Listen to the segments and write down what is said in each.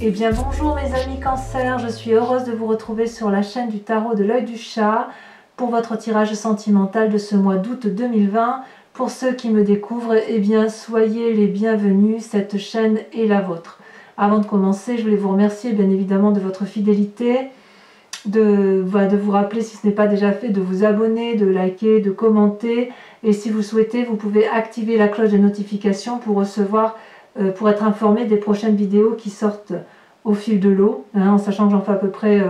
Eh bien bonjour mes amis Cancer, je suis heureuse de vous retrouver sur la chaîne du tarot de l'œil du chat pour votre tirage sentimental de ce mois d'août 2020. Pour ceux qui me découvrent, eh bien soyez les bienvenus, cette chaîne est la vôtre. Avant de commencer, je voulais vous remercier bien évidemment de votre fidélité, de vous rappeler si ce n'est pas déjà fait, de vous abonner, de liker, de commenter. Et si vous souhaitez, vous pouvez activer la cloche de notification pour recevoir, pour être informé des prochaines vidéos qui sortent au fil de l'eau, en sachant que j'en fais à peu près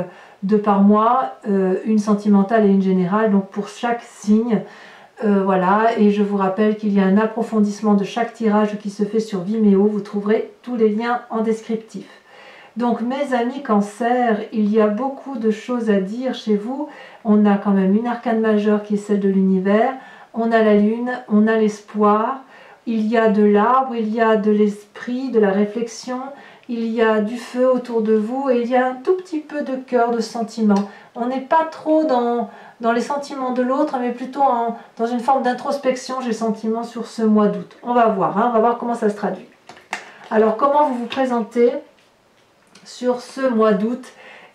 2 par mois, une sentimentale et une générale, donc pour chaque signe. Voilà, et je vous rappelle qu'il y a un approfondissement de chaque tirage qui se fait sur Vimeo, vous trouverez tous les liens en descriptif. Donc mes amis Cancer, il y a beaucoup de choses à dire chez vous. On a quand même une arcane majeure qui est celle de l'univers, on a la lune, on a l'espoir, il y a de l'arbre, il y a de l'esprit, de la réflexion, il y a du feu autour de vous et il y a un tout petit peu de cœur, de sentiment. On n'est pas trop dans les sentiments de l'autre, mais plutôt dans une forme d'introspection, j'ai le sentiment, sur ce mois d'août. On va voir, on va voir comment ça se traduit. Alors comment vous vous présentez sur ce mois d'août?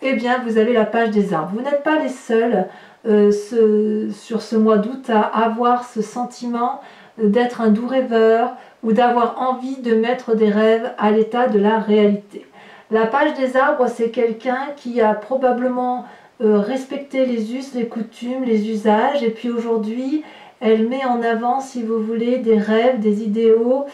Eh bien vous avez la page des arbres. Vous n'êtes pas les seuls sur ce mois d'août à avoir ce sentiment d'être un doux rêveur ou d'avoir envie de mettre des rêves à l'état de la réalité. La page des arbres, c'est quelqu'un qui a probablement respecté les us, les coutumes, les usages, et puis aujourd'hui elle met en avant, si vous voulez, des rêves, des idéaux,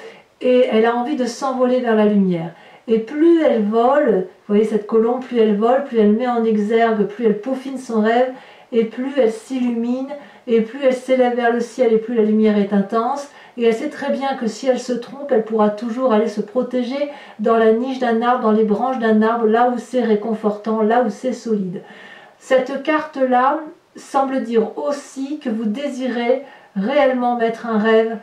et elle a envie de s'envoler vers la lumière. Et plus elle vole, vous voyez cette colombe, plus elle vole, plus elle met en exergue, plus elle peaufine son rêve, et plus elle s'illumine, et plus elle s'élève vers le ciel, et plus la lumière est intense. Et elle sait très bien que si elle se trompe, elle pourra toujours aller se protéger dans la niche d'un arbre, dans les branches d'un arbre, là où c'est réconfortant, là où c'est solide. Cette carte-là semble dire aussi que vous désirez réellement mettre un rêve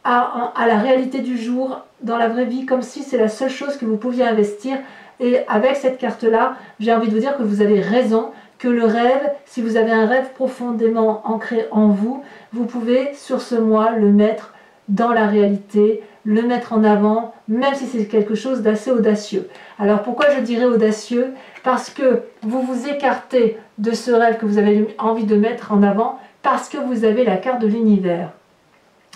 à la réalité du jour, dans la vraie vie, comme si c'est la seule chose que vous pouviez investir. Et avec cette carte-là, j'ai envie de vous dire que vous avez raison, que le rêve, si vous avez un rêve profondément ancré en vous, vous pouvez sur ce mois le mettre dans la réalité, le mettre en avant, même si c'est quelque chose d'assez audacieux. Alors pourquoi je dirais audacieux? Parce que vous vous écartez de ce rêve que vous avez envie de mettre en avant, parce que vous avez la carte de l'univers.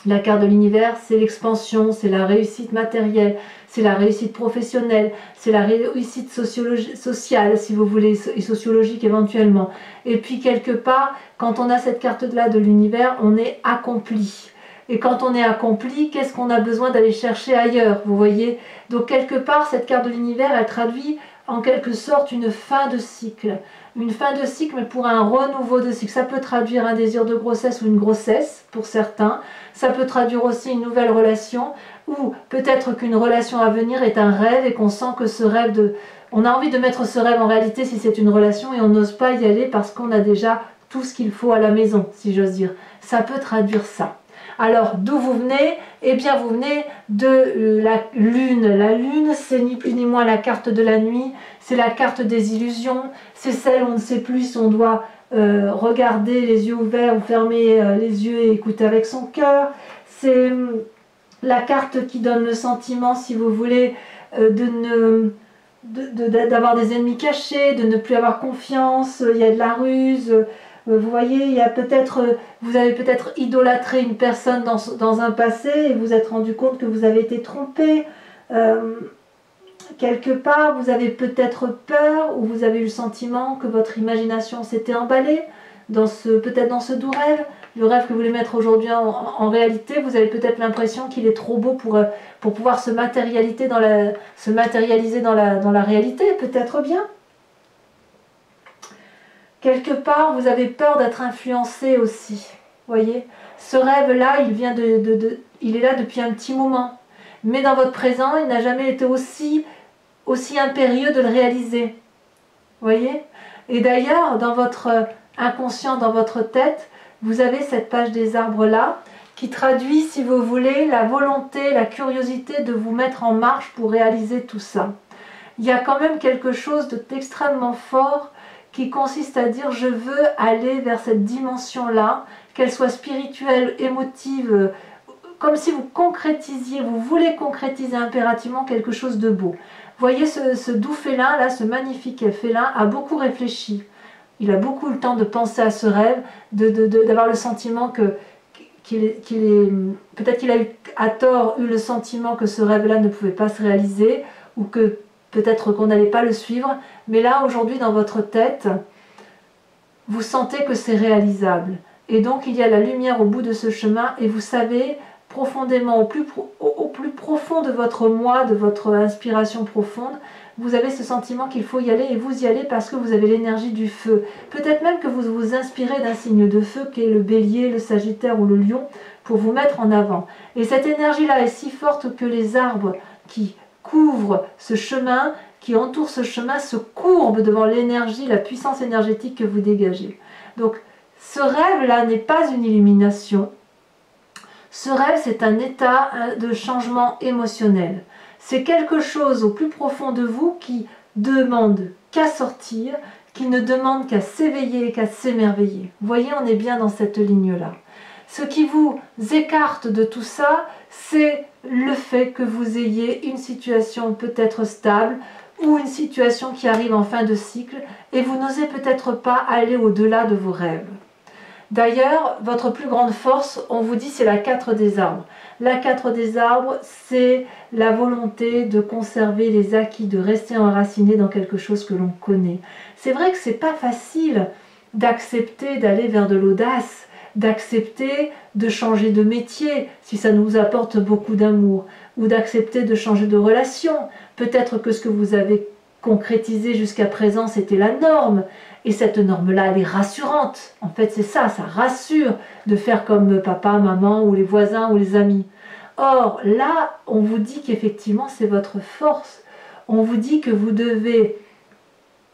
La carte de l'univers, c'est l'expansion, c'est la réussite matérielle, c'est la réussite professionnelle, c'est la réussite sociale, si vous voulez, et sociologique éventuellement. Et puis quelque part, quand on a cette carte-là de l'univers, on est accompli. Et quand on est accompli, qu'est-ce qu'on a besoin d'aller chercher ailleurs, vous voyez? Donc quelque part, cette carte de l'univers, elle traduit en quelque sorte une fin de cycle. Une fin de cycle, mais pour un renouveau de cycle. Ça peut traduire un désir de grossesse ou une grossesse, pour certains. Ça peut traduire aussi une nouvelle relation, ou peut-être qu'une relation à venir est un rêve et qu'on sent que ce rêve on a envie de mettre ce rêve en réalité si c'est une relation et on n'ose pas y aller parce qu'on a déjà tout ce qu'il faut à la maison, si j'ose dire. Ça peut traduire ça. Alors, d'où vous venez? Eh bien, vous venez de la lune. La lune, c'est ni plus ni moins la carte de la nuit, c'est la carte des illusions, c'est celle où on ne sait plus si on doit regarder les yeux ouverts ou fermer les yeux et écouter avec son cœur. C'est la carte qui donne le sentiment, si vous voulez, d'avoir des ennemis cachés, de ne plus avoir confiance, il y a de la ruse. Vous voyez, il y a vous avez peut-être idolâtré une personne dans un passé et vous êtes rendu compte que vous avez été trompé. Quelque part, vous avez peut-être peur ou vous avez eu le sentiment que votre imagination s'était emballée peut-être dans ce doux rêve. Le rêve que vous voulez mettre aujourd'hui en réalité, vous avez peut-être l'impression qu'il est trop beau pour pouvoir se matérialiser dans la réalité, peut-être bien. Quelque part, vous avez peur d'être influencé aussi. Voyez, ce rêve-là, il est là depuis un petit moment. Mais dans votre présent, il n'a jamais été aussi impérieux de le réaliser. Voyez? Et d'ailleurs, dans votre inconscient, dans votre tête, vous avez cette page des arbres-là qui traduit, si vous voulez, la volonté, la curiosité de vous mettre en marche pour réaliser tout ça. Il y a quand même quelque chose d'extrêmement fort qui consiste à dire je veux aller vers cette dimension-là, qu'elle soit spirituelle, émotive, comme si vous concrétisiez, vous voulez concrétiser impérativement quelque chose de beau. voyez, ce doux félin, là, ce magnifique félin, a beaucoup réfléchi. Il a beaucoup eu le temps de penser à ce rêve, d'avoir le sentiment que peut-être qu'il a eu à tort eu le sentiment que ce rêve-là ne pouvait pas se réaliser, ou que peut-être qu'on n'allait pas le suivre. Mais là, aujourd'hui, dans votre tête, vous sentez que c'est réalisable. Et donc, il y a la lumière au bout de ce chemin, et vous savez profondément, au plus profond de votre moi, de votre inspiration profonde, vous avez ce sentiment qu'il faut y aller, et vous y allez parce que vous avez l'énergie du feu. Peut-être même que vous vous inspirez d'un signe de feu qui est le bélier, le sagittaire ou le lion, pour vous mettre en avant. Et cette énergie-là est si forte que les arbres qui couvrent ce chemin, qui entourent ce chemin, se courbent devant l'énergie, la puissance énergétique que vous dégagez. Donc, ce rêve-là n'est pas une illumination. Ce rêve, c'est un état de changement émotionnel. C'est quelque chose au plus profond de vous qui demande qu'à sortir, qui ne demande qu'à s'éveiller et qu'à s'émerveiller. Vous voyez, on est bien dans cette ligne-là. Ce qui vous écarte de tout ça, c'est le fait que vous ayez une situation peut-être stable ou une situation qui arrive en fin de cycle et vous n'osez peut-être pas aller au-delà de vos rêves. D'ailleurs, votre plus grande force, on vous dit, c'est la 4 des arbres. La 4 des arbres, c'est la volonté de conserver les acquis, de rester enraciné dans quelque chose que l'on connaît. C'est vrai que c'est pas facile d'accepter d'aller vers de l'audace, d'accepter de changer de métier si ça nous apporte beaucoup d'amour, ou d'accepter de changer de relation. Peut-être que ce que vous avez concrétisé jusqu'à présent, c'était la norme. Et cette norme-là, elle est rassurante. En fait, c'est ça, ça rassure de faire comme papa, maman, ou les voisins, ou les amis. Or, là, on vous dit qu'effectivement, c'est votre force. On vous dit que vous devez,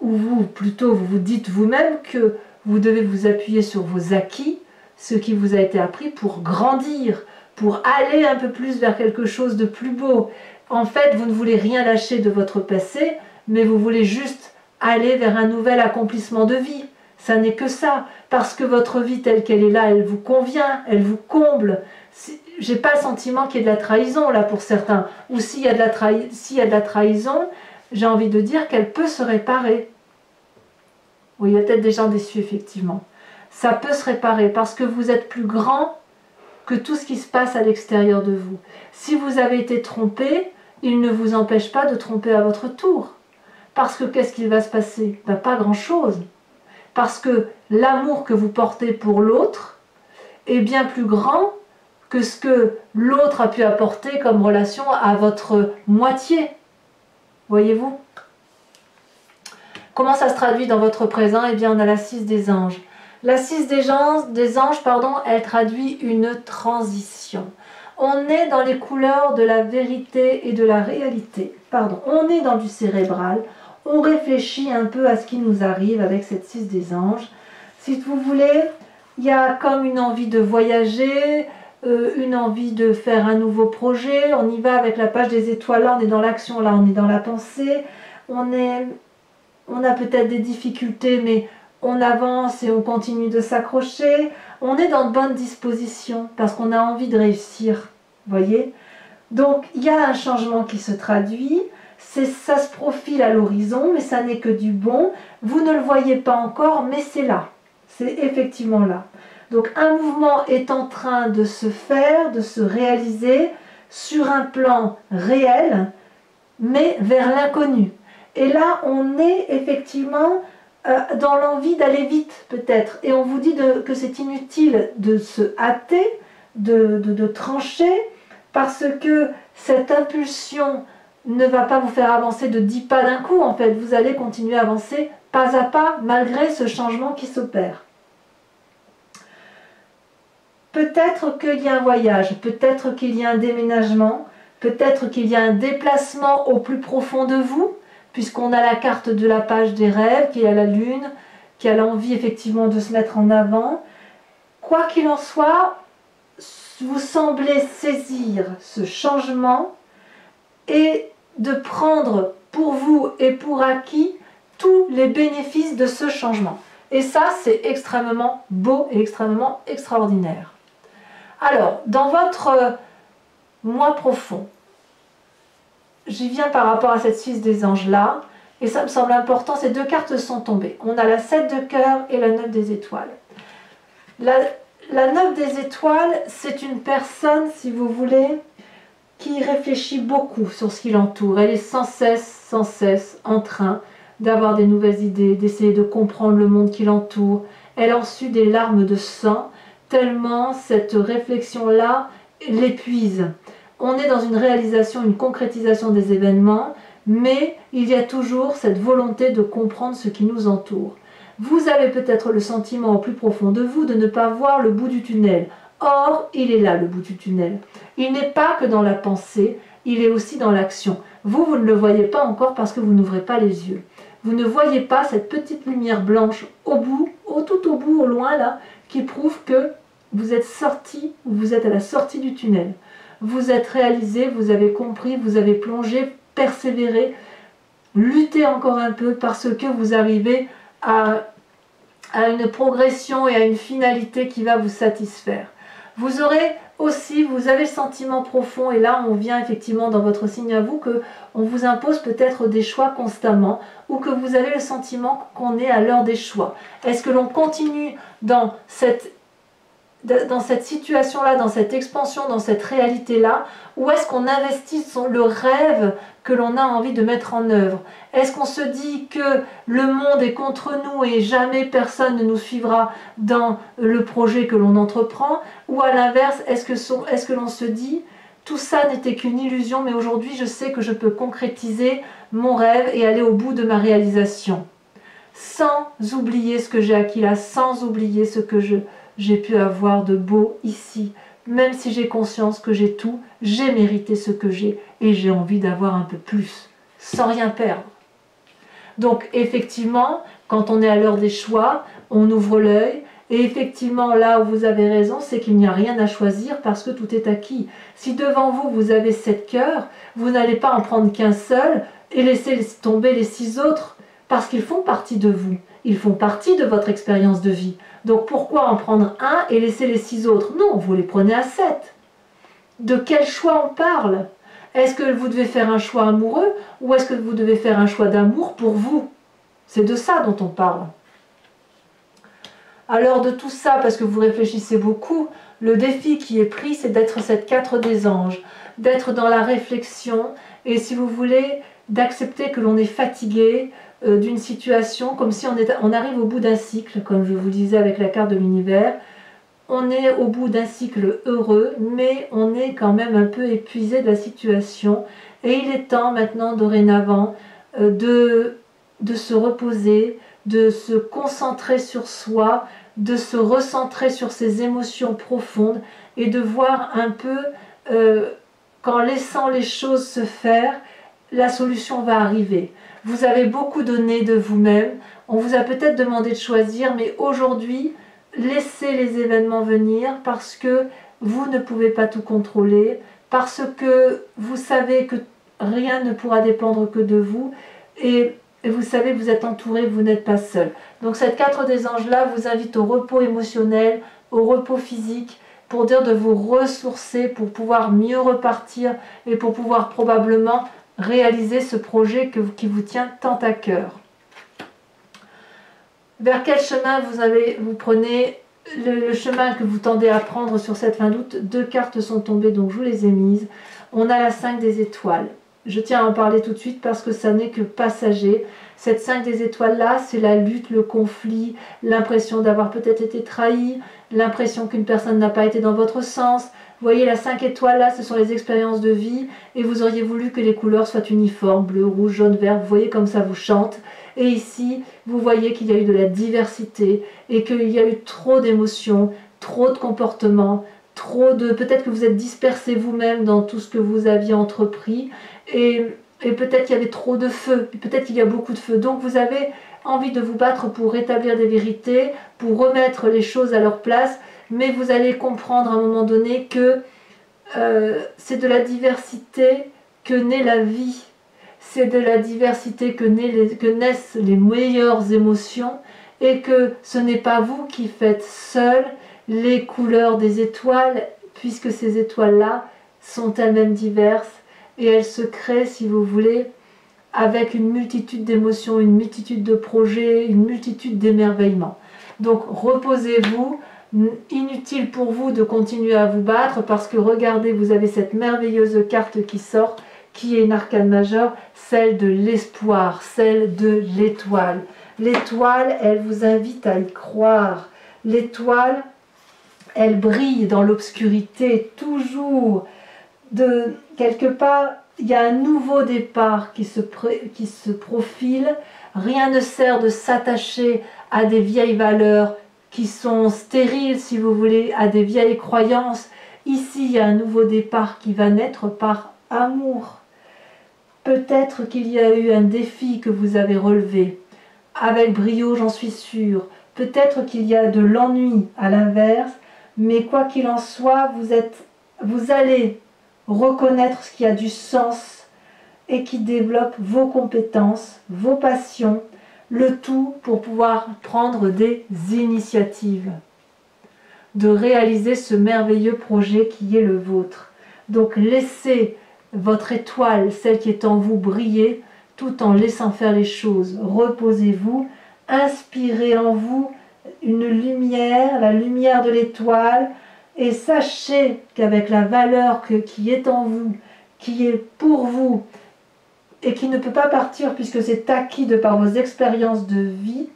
ou plutôt, vous vous dites vous-même que vous devez vous appuyer sur vos acquis, ce qui vous a été appris pour grandir, pour aller un peu plus vers quelque chose de plus beau. En fait, vous ne voulez rien lâcher de votre passé, mais vous voulez juste aller vers un nouvel accomplissement de vie. Ça n'est que ça, parce que votre vie telle qu'elle est là, elle vous convient, elle vous comble. J'ai pas le sentiment qu'il y ait de la trahison là pour certains, ou s'il y a de la trahison, j'ai envie de dire qu'elle peut se réparer. Oui, il y a peut-être des gens déçus effectivement. Ça peut se réparer parce que vous êtes plus grand que tout ce qui se passe à l'extérieur de vous. Si vous avez été trompé, il ne vous empêche pas de tromper à votre tour. Parce que qu'est-ce qui va se passer? Ben, pas grand-chose. Parce que l'amour que vous portez pour l'autre est bien plus grand que ce que l'autre a pu apporter comme relation à votre moitié. Voyez-vous? Comment ça se traduit dans votre présent? Eh bien, on a la 6 des anges. La 6 des anges, elle traduit une transition. On est dans les couleurs de la vérité et de la réalité. On est dans du cérébral. On réfléchit un peu à ce qui nous arrive avec cette 6 des anges. Si vous voulez, il y a comme une envie de voyager, une envie de faire un nouveau projet. On y va avec la page des étoiles. Là, on est dans l'action. Là, on est dans la pensée. On a peut-être des difficultés, mais on avance et on continue de s'accrocher. On est dans de bonnes dispositions parce qu'on a envie de réussir. Voyez? Donc, il y a un changement qui se traduit. Ça se profile à l'horizon, mais ça n'est que du bon. Vous ne le voyez pas encore, mais c'est là. C'est effectivement là. Donc un mouvement est en train de se faire, de se réaliser sur un plan réel, mais vers l'inconnu. Et là, on est effectivement dans l'envie d'aller vite, peut-être. Et on vous dit que c'est inutile de se hâter, de trancher, parce que cette impulsion ne va pas vous faire avancer de 10 pas d'un coup, en fait. Vous allez continuer à avancer pas à pas, malgré ce changement qui s'opère. Peut-être qu'il y a un voyage, peut-être qu'il y a un déménagement, peut-être qu'il y a un déplacement au plus profond de vous, puisqu'on a la carte de la page des rêves, qui a la lune, qui a l'envie effectivement de se mettre en avant. Quoi qu'il en soit, vous semblez saisir ce changement et de prendre pour vous et pour acquis tous les bénéfices de ce changement. Et ça, c'est extrêmement beau et extrêmement extraordinaire. Alors, dans votre moi profond, j'y viens par rapport à cette 6 des anges là, et ça me semble important, ces deux cartes sont tombées. On a la 7 de cœur et la 9 des étoiles. La 9 des étoiles, c'est une personne, si vous voulez, qui réfléchit beaucoup sur ce qui l'entoure. Elle est sans cesse en train d'avoir des nouvelles idées, d'essayer de comprendre le monde qui l'entoure. Elle a reçu des larmes de sang, tellement cette réflexion-là l'épuise. On est dans une réalisation, une concrétisation des événements, mais il y a toujours cette volonté de comprendre ce qui nous entoure. Vous avez peut-être le sentiment au plus profond de vous de ne pas voir le bout du tunnel. Or, il est là le bout du tunnel. Il n'est pas que dans la pensée, il est aussi dans l'action. Vous ne le voyez pas encore parce que vous n'ouvrez pas les yeux. Vous ne voyez pas cette petite lumière blanche au bout, tout au bout, au loin là, qui prouve que vous êtes sorti, vous êtes à la sortie du tunnel. Vous êtes réalisé, vous avez compris, vous avez plongé, persévéré, luttez encore un peu parce que vous arrivez à une progression et à une finalité qui va vous satisfaire. Vous aurez aussi, vous avez le sentiment profond, et là on vient effectivement dans votre signe à vous, qu'on vous impose peut-être des choix constamment, ou que vous avez le sentiment qu'on est à l'heure des choix. Est-ce que l'on continue dans cette situation-là, dans cette expansion, dans cette réalité-là, ou est-ce qu'on investit le rêve que l'on a envie de mettre en œuvre? Est-ce qu'on se dit que le monde est contre nous et jamais personne ne nous suivra dans le projet que l'on entreprend? Ou à l'inverse, est-ce que l'on se dit tout ça n'était qu'une illusion, mais aujourd'hui je sais que je peux concrétiser mon rêve et aller au bout de ma réalisation, sans oublier ce que j'ai acquis là, sans oublier ce que j'ai pu avoir de beau ici, même si j'ai conscience que j'ai tout, j'ai mérité ce que j'ai et j'ai envie d'avoir un peu plus, sans rien perdre. Donc effectivement, quand on est à l'heure des choix, on ouvre l'œil, et effectivement là où vous avez raison, c'est qu'il n'y a rien à choisir parce que tout est acquis. Si devant vous, vous avez 7 cœurs, vous n'allez pas en prendre qu'un seul et laisser tomber les 6 autres, parce qu'ils font partie de vous, ils font partie de votre expérience de vie. Donc pourquoi en prendre un et laisser les 6 autres? Non, vous les prenez à 7. De quel choix on parle? Est-ce que vous devez faire un choix amoureux ou est-ce que vous devez faire un choix d'amour pour vous? C'est de ça dont on parle. Alors de tout ça, parce que vous réfléchissez beaucoup, le défi qui est pris, c'est d'être cette 4 des anges, d'être dans la réflexion et si vous voulez, d'accepter que l'on est fatigué d'une situation, comme si on arrive au bout d'un cycle, comme je vous disais avec la carte de l'univers. On est au bout d'un cycle heureux, mais on est quand même un peu épuisé de la situation. Et il est temps maintenant, dorénavant, de se reposer, de se concentrer sur soi, de se recentrer sur ses émotions profondes et de voir un peu, qu'en laissant les choses se faire, la solution va arriver. Vous avez beaucoup donné de vous-même, on vous a peut-être demandé de choisir, mais aujourd'hui, laissez les événements venir parce que vous ne pouvez pas tout contrôler, parce que vous savez que rien ne pourra dépendre que de vous, et vous savez que vous êtes entouré, vous n'êtes pas seul. Donc cette 4 des anges-là vous invite au repos émotionnel, au repos physique, pour dire de vous ressourcer, pour pouvoir mieux repartir et pour pouvoir probablement réaliser ce projet qui vous tient tant à cœur. Vers quel chemin vous prenez le chemin que vous tendez à prendre sur cette fin d'août? 2 cartes sont tombées, donc je vous les ai mises. On a la 5 des étoiles. Je tiens à en parler tout de suite parce que ça n'est que passager. Cette 5 des étoiles-là, c'est la lutte, le conflit, l'impression d'avoir peut-être été trahi, l'impression qu'une personne n'a pas été dans votre sens. Vous voyez, la 5 étoiles là, ce sont les expériences de vie et vous auriez voulu que les couleurs soient uniformes, bleu, rouge, jaune, vert. Vous voyez comme ça vous chante. Et ici, vous voyez qu'il y a eu de la diversité et qu'il y a eu trop d'émotions, trop de comportements, peut-être que vous êtes dispersé vous-même dans tout ce que vous aviez entrepris et peut-être qu'il y avait trop de feu, peut-être qu'il y a beaucoup de feu. Donc vous avez envie de vous battre pour rétablir des vérités, pour remettre les choses à leur place, mais vous allez comprendre à un moment donné que c'est de la diversité que naît la vie. C'est de la diversité que naissent les meilleures émotions et que ce n'est pas vous qui faites seul les couleurs des étoiles puisque ces étoiles-là sont elles-mêmes diverses. et elle se crée, si vous voulez, avec une multitude d'émotions, une multitude de projets, une multitude d'émerveillements. Donc reposez-vous, inutile pour vous de continuer à vous battre parce que regardez, vous avez cette merveilleuse carte qui sort, qui est une arcane majeure, celle de l'espoir, celle de l'étoile. L'étoile, elle vous invite à y croire. L'étoile, elle brille dans l'obscurité, toujours. De quelque part, il y a un nouveau départ qui se profile. Rien ne sert de s'attacher à des vieilles valeurs qui sont stériles, si vous voulez, à des vieilles croyances. Ici, il y a un nouveau départ qui va naître par amour. Peut-être qu'il y a eu un défi que vous avez relevé, avec brio, j'en suis sûre. Peut-être qu'il y a de l'ennui à l'inverse, mais quoi qu'il en soit, vous allez reconnaître ce qui a du sens et qui développe vos compétences, vos passions, le tout pour pouvoir prendre des initiatives, de réaliser ce merveilleux projet qui est le vôtre. Donc laissez votre étoile, celle qui est en vous, briller tout en laissant faire les choses. Reposez-vous, inspirez en vous une lumière, la lumière de l'étoile, et sachez qu'avec la valeur qui est en vous, qui est pour vous, et qui ne peut pas partir puisque c'est acquis de par vos expériences de vie,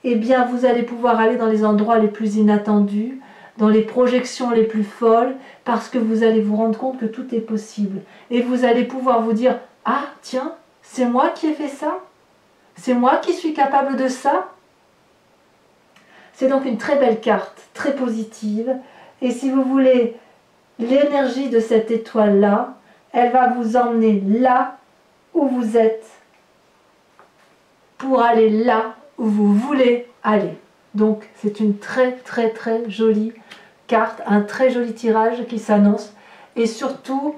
eh bien vous allez pouvoir aller dans les endroits les plus inattendus, dans les projections les plus folles, parce que vous allez vous rendre compte que tout est possible. Et vous allez pouvoir vous dire « Ah, tiens, c'est moi qui ai fait ça? C'est moi qui suis capable de ça ?» C'est donc une très belle carte, très positive. Et si vous voulez, l'énergie de cette étoile-là, elle va vous emmener là où vous êtes, pour aller là où vous voulez aller. Donc c'est une très très très jolie carte, un très joli tirage qui s'annonce. Et surtout,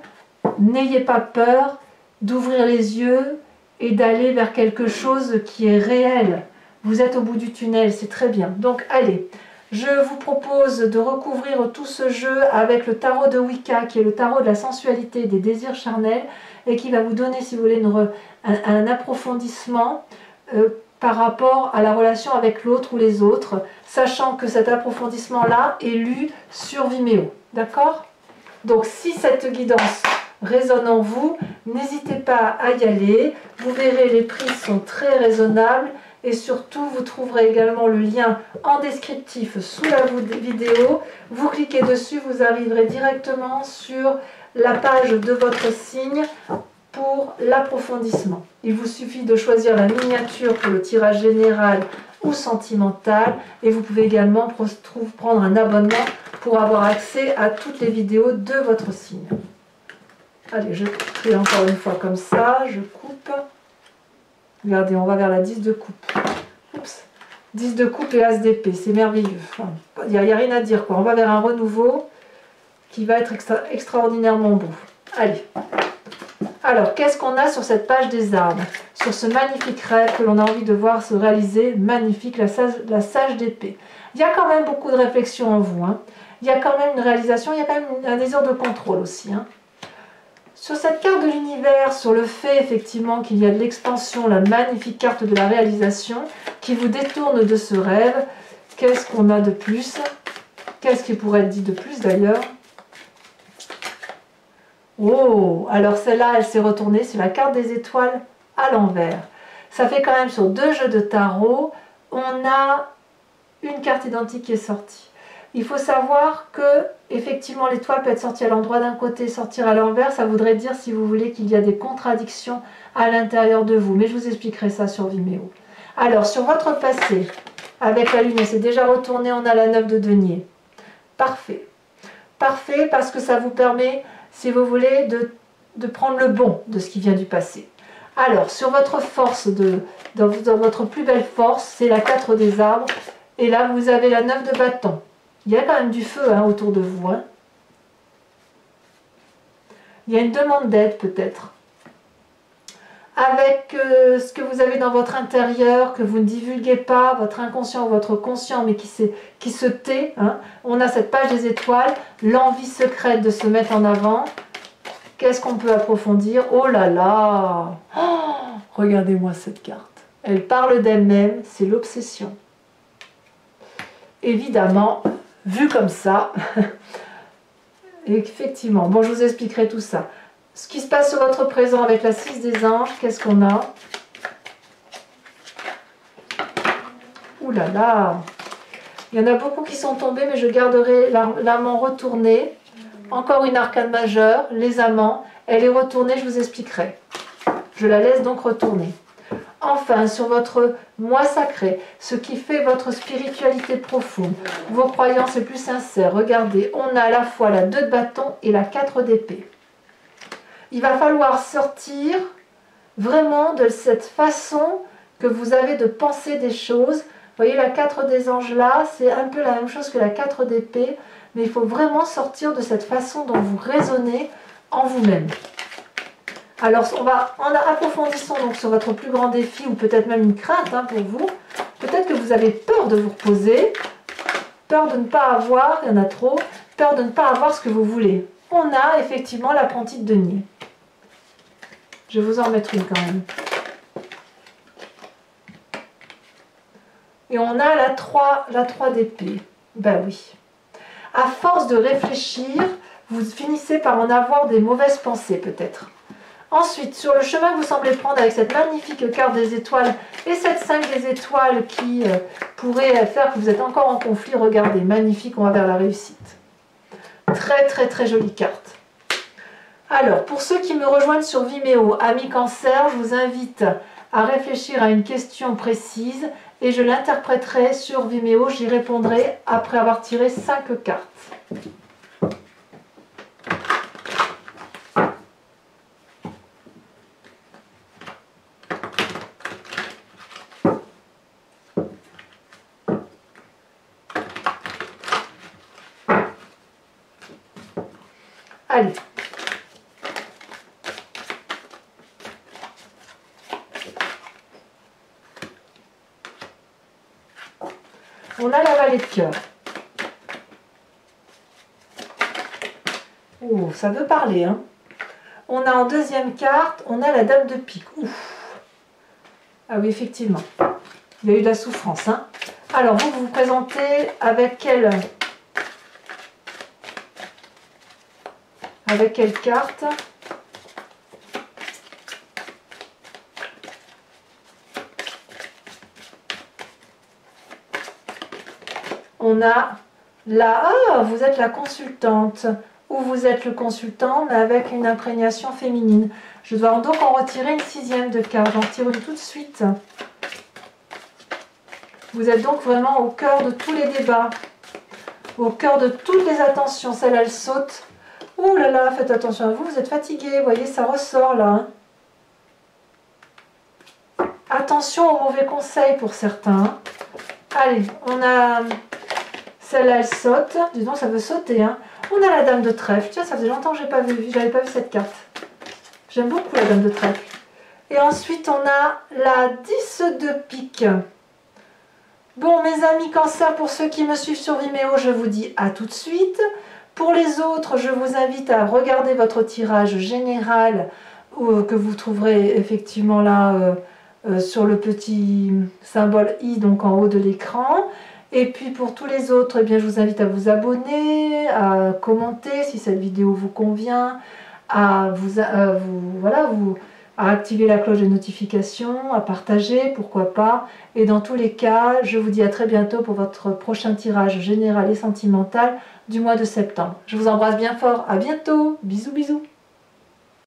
n'ayez pas peur d'ouvrir les yeux et d'aller vers quelque chose qui est réel. Vous êtes au bout du tunnel, c'est très bien. Donc allez, je vous propose de recouvrir tout ce jeu avec le tarot de Wicca, qui est le tarot de la sensualité et des désirs charnels, et qui va vous donner, si vous voulez, un approfondissement par rapport à la relation avec l'autre ou les autres, sachant que cet approfondissement-là est lu sur Vimeo. D'accord? Donc si cette guidance résonne en vous, n'hésitez pas à y aller. Vous verrez, les prix sont très raisonnables. Et surtout, vous trouverez également le lien en descriptif sous la vidéo. Vous cliquez dessus, vous arriverez directement sur la page de votre signe pour l'approfondissement. Il vous suffit de choisir la miniature pour le tirage général ou sentimental. Et vous pouvez également prendre un abonnement pour avoir accès à toutes les vidéos de votre signe. Allez, je fais encore une fois comme ça, je coupe. Regardez, on va vers la 10 de coupe. Oups. 10 de coupe et as d'épée, c'est merveilleux. Il n'y a rien à dire, quoi. On va vers un renouveau qui va être extraordinairement beau. Allez. Alors, qu'est-ce qu'on a sur cette page des arbres? Sur ce magnifique rêve que l'on a envie de voir se réaliser, magnifique, la sage d'épée. Il y a quand même beaucoup de réflexion en vous. Hein. Il y a quand même une réalisation, il y a quand même un désir de contrôle aussi. Hein. Sur cette carte de l'univers, sur le fait effectivement qu'il y a de l'expansion, la magnifique carte de la réalisation qui vous détourne de ce rêve, qu'est-ce qu'on a de plus? Qu'est-ce qui pourrait être dit de plus d'ailleurs? Oh, alors celle-là, elle s'est retournée, c'est la carte des étoiles à l'envers. Ça fait quand même sur 2 jeux de tarot, on a une carte identique qui est sortie. Il faut savoir que effectivement l'étoile peut être sortie à l'endroit d'un côté, sortir à l'envers, ça voudrait dire, si vous voulez, qu'il y a des contradictions à l'intérieur de vous. Mais je vous expliquerai ça sur Vimeo. Alors, sur votre passé, avec la lune, elle s'est déjà retournée, on a la 9 de denier. Parfait. Parfait parce que ça vous permet, si vous voulez, de prendre le bon de ce qui vient du passé. Alors, sur votre force, dans votre plus belle force, c'est la 4 des arbres. Et là, vous avez la 9 de bâton. Il y a quand même du feu hein, autour de vous. Hein. Il y a une demande d'aide peut-être. Avec ce que vous avez dans votre intérieur, que vous ne divulguez pas, votre inconscient ou votre conscient, mais qui se tait. Hein. On a cette page des étoiles, l'envie secrète de se mettre en avant. Qu'est-ce qu'on peut approfondir? Oh là là! Oh, regardez-moi cette carte. Elle parle d'elle-même, c'est l'obsession. Évidemment, vu comme ça, effectivement, bon, je vous expliquerai tout ça. Ce qui se passe sur votre présent avec la 6 des anges, qu'est-ce qu'on a? Ouh là là! Il y en a beaucoup qui sont tombés, mais je garderai l'amant retourné. Encore une arcane majeure, les amants. Elle est retournée, je vous expliquerai. Je la laisse donc retourner. Enfin, sur votre moi sacré, ce qui fait votre spiritualité profonde, vos croyances les plus sincères. Regardez, on a à la fois la 2 de bâton et la 4 d'épée. Il va falloir sortir vraiment de cette façon que vous avez de penser des choses. Vous voyez la 4 des anges là, c'est un peu la même chose que la 4 d'épée, mais il faut vraiment sortir de cette façon dont vous raisonnez en vous-même. Alors, en approfondissant donc sur votre plus grand défi, ou peut-être même une crainte hein, pour vous, peut-être que vous avez peur de vous reposer, peur de ne pas avoir, il y en a trop, peur de ne pas avoir ce que vous voulez. On a effectivement l'apprenti de denier. Je vais vous en mettre une quand même. Et on a la 3 d'épée. Ben oui. À force de réfléchir, vous finissez par en avoir des mauvaises pensées peut-être. Ensuite, sur le chemin que vous semblez prendre avec cette magnifique carte des étoiles et cette 5 des étoiles qui pourrait faire que vous êtes encore en conflit, regardez, magnifique, on va vers la réussite. Très très très jolie carte. Alors, pour ceux qui me rejoignent sur Vimeo, amis Cancer, je vous invite à réfléchir à une question précise et je l'interpréterai sur Vimeo, j'y répondrai après avoir tiré 5 cartes. Allez. On a la vallée de cœur. Oh, ça veut parler, hein. On a en deuxième carte, on a la dame de pique. Ouf. Ah oui, effectivement. Il y a eu de la souffrance, hein. Alors, vous vous présentez avec quelle carte? On a la... Ah, vous êtes la consultante. Ou vous êtes le consultant, mais avec une imprégnation féminine. Je dois donc en retirer une 6e de carte. J'en tire une tout de suite. Vous êtes donc vraiment au cœur de tous les débats. Au cœur de toutes les attentions. Celle-là, elle saute. Ouh là là, faites attention à vous. Vous êtes fatigué. Vous voyez, ça ressort là. Hein. Attention aux mauvais conseils pour certains. Allez, on a... Celle-là, elle saute. Dis donc, ça veut sauter. Hein. On a la dame de trèfle. Tiens, ça faisait longtemps que je n'avais pas vu cette carte. J'aime beaucoup la dame de trèfle. Et ensuite, on a la 10 de pique. Bon, mes amis Cancer, pour ceux qui me suivent sur Vimeo, je vous dis à tout de suite. Pour les autres, je vous invite à regarder votre tirage général que vous trouverez effectivement là sur le petit symbole I, donc en haut de l'écran. Et puis pour tous les autres, eh bien, je vous invite à vous abonner, à commenter si cette vidéo vous convient, à activer la cloche de notification, à partager, pourquoi pas. Et dans tous les cas, je vous dis à très bientôt pour votre prochain tirage général et sentimental du mois de septembre. Je vous embrasse bien fort, à bientôt, bisous bisous.